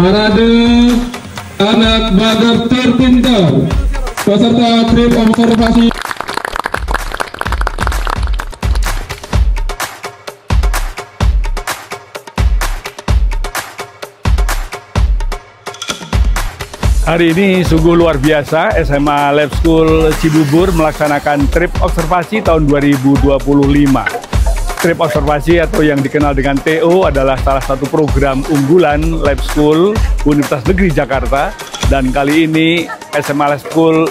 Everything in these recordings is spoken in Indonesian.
Parade anak badak terpintar peserta trip observasi. Hari ini sungguh luar biasa, SMA Lab School Cibubur melaksanakan trip observasi tahun 2025. Trip observasi atau yang dikenal dengan TO adalah salah satu program unggulan Lab School Universitas Negeri Jakarta. Dan kali ini SMA Lab School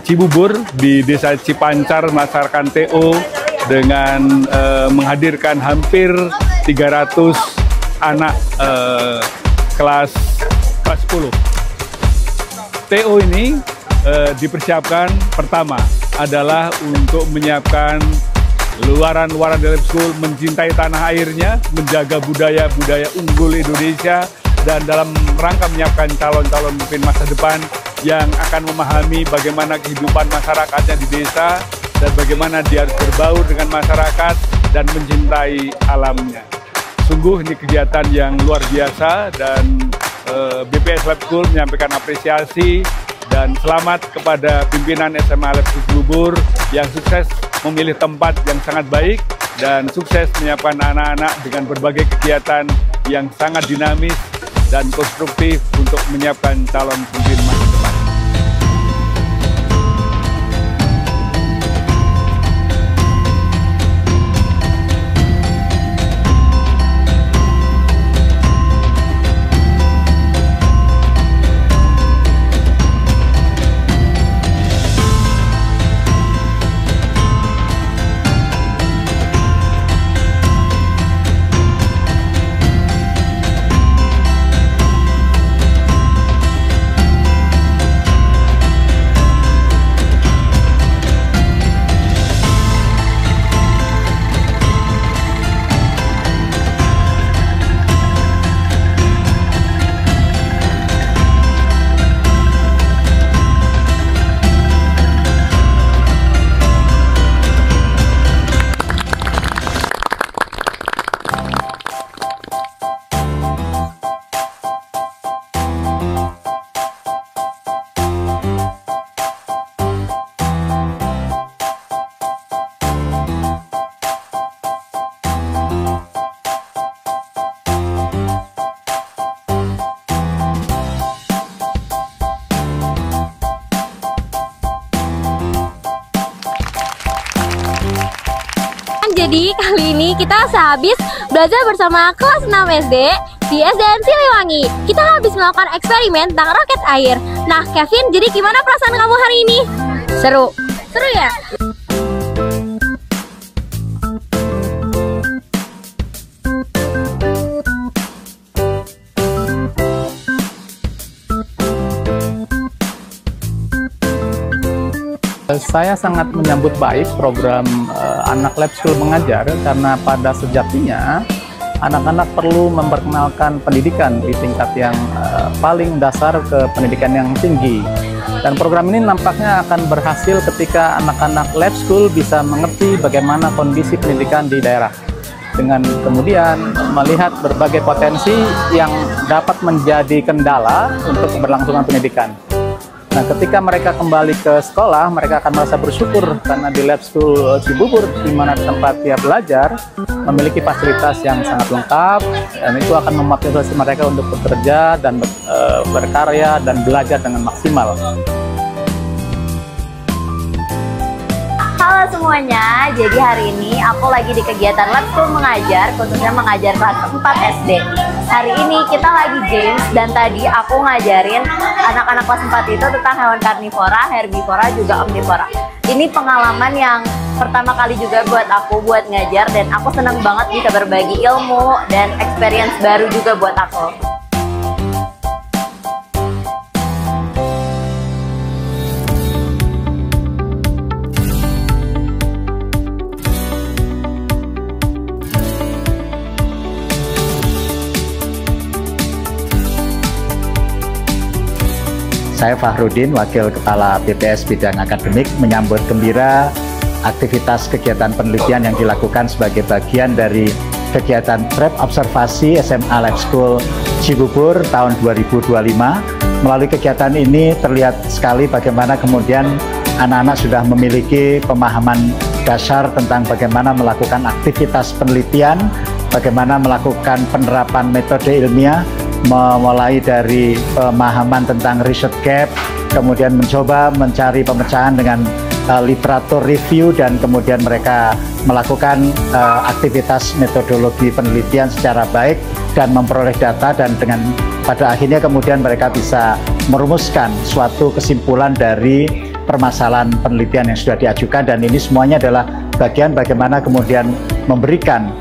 Cibubur di Desa Cipancar melaksanakan TO dengan menghadirkan hampir 300 anak kelas 10. TO ini dipersiapkan pertama adalah untuk menyiapkan luaran-luaran dari school mencintai tanah airnya, menjaga budaya-budaya unggul Indonesia, dan dalam rangka menyiapkan calon-calon pemimpin masa depan yang akan memahami bagaimana kehidupan masyarakatnya di desa dan bagaimana dia harus berbaur dengan masyarakat dan mencintai alamnya. Sungguh ini kegiatan yang luar biasa dan BPS Lab School menyampaikan apresiasi dan selamat kepada pimpinan SMA Lab School Cibubur yang sukses memilih tempat yang sangat baik dan sukses menyiapkan anak-anak dengan berbagai kegiatan yang sangat dinamis dan konstruktif untuk menyiapkan calon pemimpin masa depan. Jadi kali ini kita sehabis belajar bersama kelas 6 SD di SDN Siliwangi. Kita habis melakukan eksperimen tentang roket air. Nah Kevin, jadi gimana perasaan kamu hari ini? Seru. Seru ya? Saya sangat menyambut baik program Anak Lab School Mengajar karena pada sejatinya anak-anak perlu memperkenalkan pendidikan di tingkat yang paling dasar ke pendidikan yang tinggi. Dan program ini nampaknya akan berhasil ketika anak-anak Lab School bisa mengerti bagaimana kondisi pendidikan di daerah. Dengan kemudian melihat berbagai potensi yang dapat menjadi kendala untuk keberlangsungan pendidikan. Nah, ketika mereka kembali ke sekolah, mereka akan merasa bersyukur karena di Lab School Cibubur, di mana tempat dia belajar, memiliki fasilitas yang sangat lengkap, dan itu akan memotivasi mereka untuk bekerja dan berkarya dan belajar dengan maksimal. Halo semuanya, jadi hari ini aku lagi di kegiatan Lab School Mengajar, khususnya mengajar kelas 4 SD. Hari ini kita lagi games dan tadi aku ngajarin anak-anak kelas 4 itu tentang hewan karnivora, herbivora, juga omnivora. Ini pengalaman yang pertama kali juga buat aku buat ngajar dan aku senang banget bisa berbagi ilmu dan experience baru juga buat aku. Saya Fahrudin, Wakil Kepala BPS Bidang Akademik, menyambut gembira aktivitas kegiatan penelitian yang dilakukan sebagai bagian dari kegiatan Trip Observasi SMA Lab School Cibubur tahun 2025. Melalui kegiatan ini terlihat sekali bagaimana kemudian anak-anak sudah memiliki pemahaman dasar tentang bagaimana melakukan aktivitas penelitian, bagaimana melakukan penerapan metode ilmiah, mulai dari pemahaman tentang research gap, kemudian mencoba mencari pemecahan dengan literatur review, dan kemudian mereka melakukan aktivitas metodologi penelitian secara baik dan memperoleh data, dan dengan pada akhirnya kemudian mereka bisa merumuskan suatu kesimpulan dari permasalahan penelitian yang sudah diajukan, dan ini semuanya adalah bagian bagaimana kemudian memberikan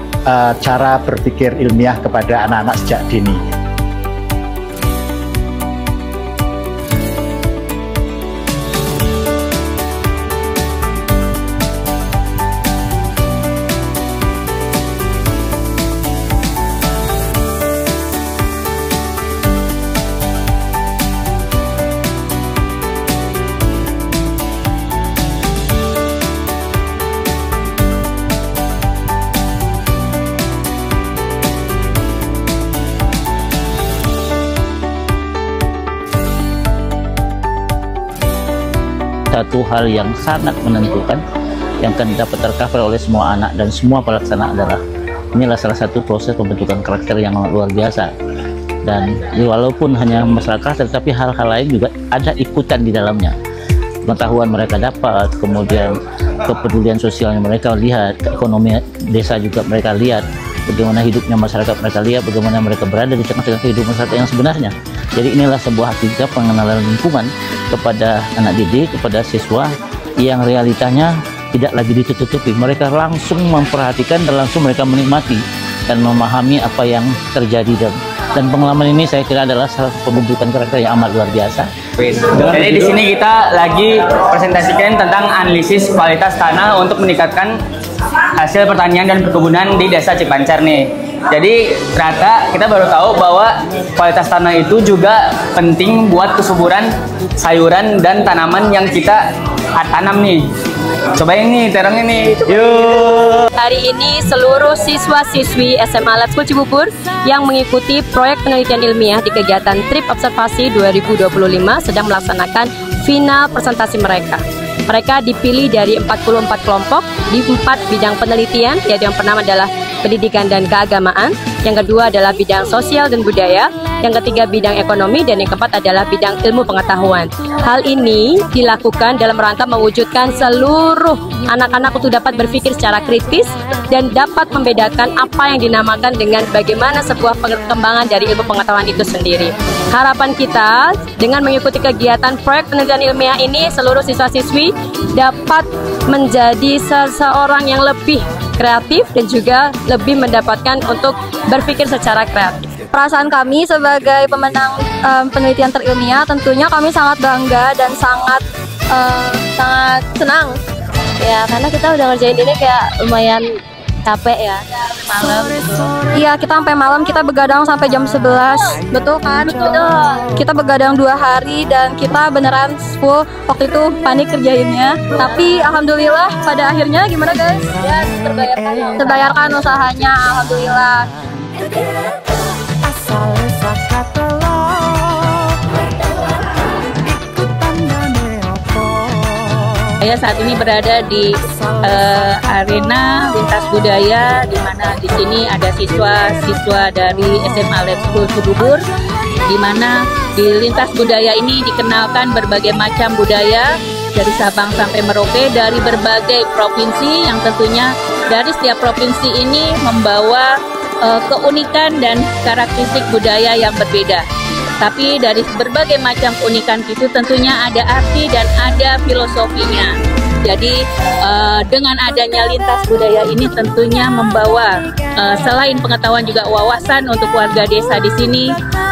cara berpikir ilmiah kepada anak-anak sejak dini. Satu hal yang sangat menentukan yang akan dapat tercover oleh semua anak dan semua pelaksana adalah inilah salah satu proses pembentukan karakter yang luar biasa. Dan walaupun hanya masalah karakter, tapi hal-hal lain juga ada ikutan di dalamnya. Pengetahuan mereka dapat, kemudian kepedulian sosialnya mereka lihat, ekonomi desa juga mereka lihat, bagaimana hidupnya masyarakat mereka lihat, bagaimana mereka berada di tengah-tengah kehidupan masyarakat yang sebenarnya. Jadi inilah sebuah aktivitas pengenalan lingkungan kepada anak didik, kepada siswa yang realitanya tidak lagi ditutupi. Mereka langsung memperhatikan dan langsung mereka menikmati dan memahami apa yang terjadi. Dan pengalaman ini saya kira adalah salah satu pembentukan karakter yang amat luar biasa. Jadi di sini kita lagi presentasikan tentang analisis kualitas tanah untuk meningkatkan hasil pertanian dan perkebunan di Desa Cipancar nih. Jadi ternyata kita baru tahu bahwa kualitas tanah itu juga penting buat kesuburan sayuran dan tanaman yang kita tanam nih. Cobain nih terangnya nih. Yuk. Hari ini seluruh siswa-siswi SMA Lab School Cibubur yang mengikuti proyek penelitian ilmiah di kegiatan TRIP Observasi 2025 sedang melaksanakan final presentasi mereka. Mereka dipilih dari 44 kelompok di 4 bidang penelitian, yaitu yang pertama adalah pendidikan dan keagamaan, yang kedua adalah bidang sosial dan budaya, yang ketiga bidang ekonomi, dan yang keempat adalah bidang ilmu pengetahuan. Hal ini dilakukan dalam rangka mewujudkan seluruh anak-anak untuk dapat berpikir secara kritis dan dapat membedakan apa yang dinamakan dengan bagaimana sebuah perkembangan dari ilmu pengetahuan itu sendiri. Harapan kita dengan mengikuti kegiatan proyek penelitian ilmiah ini, seluruh siswa-siswi dapat menjadi seseorang yang lebih kreatif dan juga lebih mendapatkan untuk berpikir secara kreatif. Perasaan kami sebagai pemenang penelitian terilmiah, tentunya kami sangat bangga dan sangat senang ya, karena kita udah ngerjain ini kayak lumayan capek ya, malam. Iya, kita sampai malam, kita begadang sampai jam 11. Betul kan? Betul. Kita begadang 2 hari dan kita beneran full waktu itu panik kerjainnya. Tapi alhamdulillah pada akhirnya gimana guys? Ya, terbayarkan usahanya, alhamdulillah. Saya saat ini berada di arena lintas budaya, di mana di sini ada siswa-siswa dari SMA Lab School Cibubur, di mana di lintas budaya ini dikenalkan berbagai macam budaya dari Sabang sampai Merauke, dari berbagai provinsi, yang tentunya dari setiap provinsi ini membawa keunikan dan karakteristik budaya yang berbeda. Tapi dari berbagai macam keunikan itu tentunya ada arti dan ada filosofinya. Jadi dengan adanya lintas budaya ini tentunya membawa selain pengetahuan juga wawasan untuk warga desa di sini,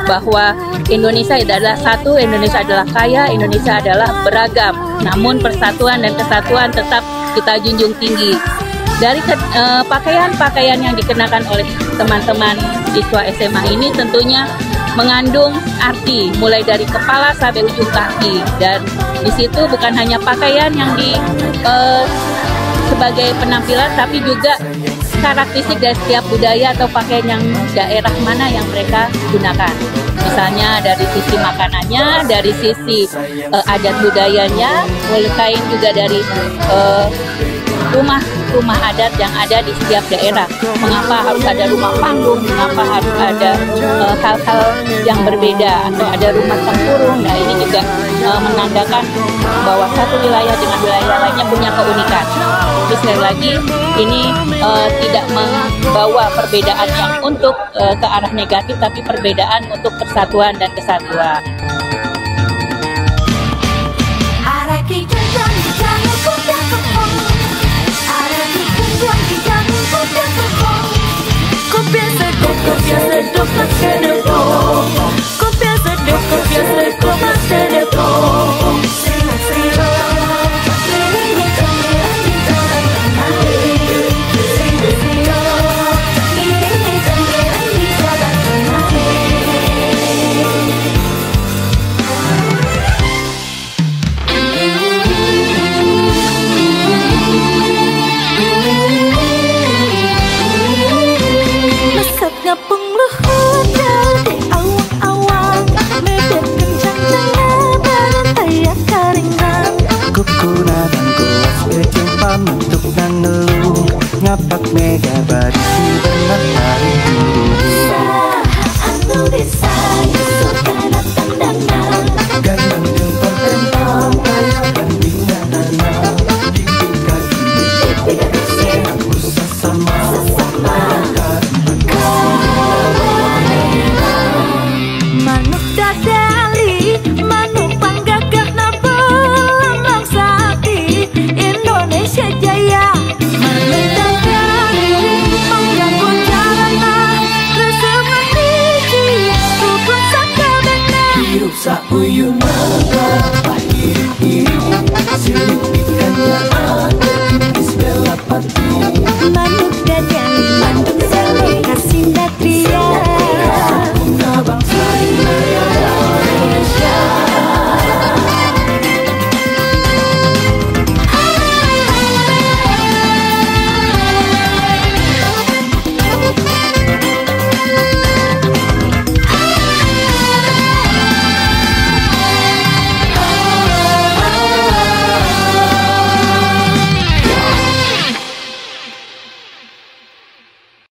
bahwa Indonesia adalah satu, Indonesia adalah kaya, Indonesia adalah beragam. Namun persatuan dan kesatuan tetap kita junjung tinggi. Dari pakaian-pakaian yang dikenakan oleh teman-teman siswa SMA ini tentunya mengandung arti mulai dari kepala sampai ujung kaki, dan di situ bukan hanya pakaian yang berbagai penampilan, tapi juga karakteristik dari setiap budaya atau pakaian yang daerah mana yang mereka gunakan. Misalnya dari sisi makanannya, dari sisi adat budayanya, mulai juga dari rumah adat yang ada di setiap daerah. Mengapa harus ada rumah panggung, mengapa harus ada hal-hal yang berbeda, atau ada rumah tempurung. Nah, ini juga menandakan bahwa satu wilayah dengan wilayah lainnya punya keunikan. Terus sekali lagi, ini tidak membawa perbedaan yang untuk ke arah negatif, tapi perbedaan untuk persatuan dan kesatuan. Ngapak mega bari